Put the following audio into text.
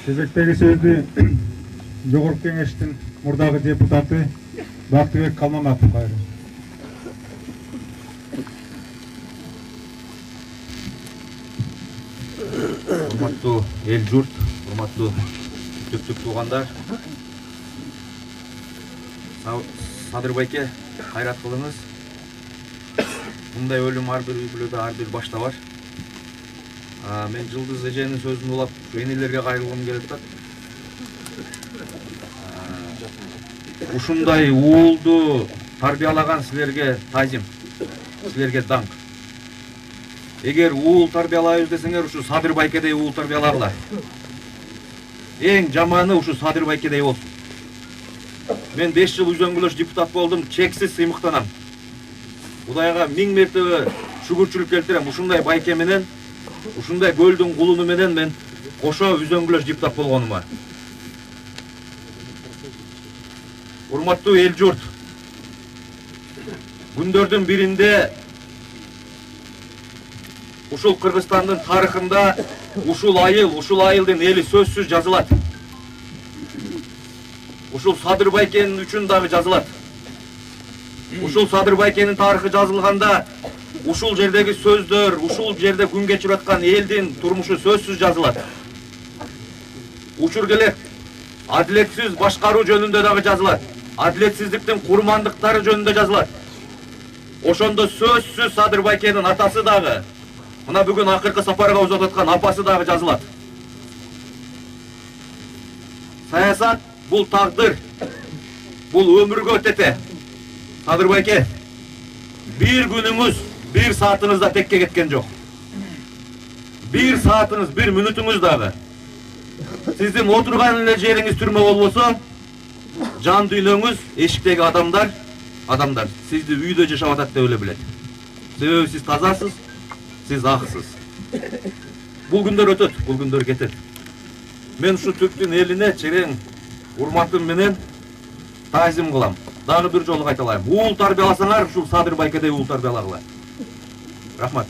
Кезектеги сөздү Жогорку Кеңештин мурдагы депутаты Бактыбек Калмаматов кайры. Урматтуу эл журт, урматтуу түптүк туугандар. Садыр байке, кайрат кылыңыз. Мындай өлүм ар бир үй бүлөдө ар бир башта бар. Мен Жылдыз эженин сөзүн улап, энелерге кайрылгым келип атат. Ушундай уулду тарбиялаган силерге тазим, силерге даңк. Эгер уул тарбиялайбыз десеңер, ушу Садыр байкедей уул тарбиялагыла. Эң жаманы ушу Садыр байкедей болсун. Мен 5 жыл үзөңгүлөш депутат болдум, чексиз сыймыктанам. Кудайга 1000 мертебе шүгүрчүлүк келтирем. Ушундай байке менен, ушундай көлдүн кулуну менен мен кошо үзөңгүлөш депутат болгонума. Урматтуу эл журт, күндөрдүн биринде ушул Кыргызстандын тарыхында ушул айылдын эли сөзсүз жазылат. Ушул Садыр байкенин үчүн дагы жазылат. Ушул Садыр байкенин тарыхы жазылганда ушул жердеги сөздөр, ушул жерде күн кечирип аткан элдин турмушу сөзсүз жазылат. Учур келет адилетсиз башкаруу жөнүндө дагы жазылат. Адилетсиздиктин курмандыктары жөнүндө жазылат. Ошондо сөзсүз Садыр байкенин атасы дагы, мына бүгүн акыркы сапарга узатып аткан апасы дагы жазылат. Саясат бул тагдыр, бул өмүргө тете. Садыр байке, бир күнүңүз, бир саатыңыз да текке кеткен жок. Бир саатыңыз, бир мүнөтүңүз дагы. Сиздин отурган эле жериңиз түрмө болбосо, жан дүйнөңүз, эшиктеги адамдар сизди үйдө жашап атат деп эле билет. Себеби сиз тазасыз, сиз аксыз. Бул күндөр өтөт, бул күндөр кетет. Мен ушу Түрктүн элине чейин урматым менен таазим кылам. Дагы бир жолу кайталайм. Уул тарбияласаңар, ушул Садыр байкедей уул тарбиялагыла. Рахмат.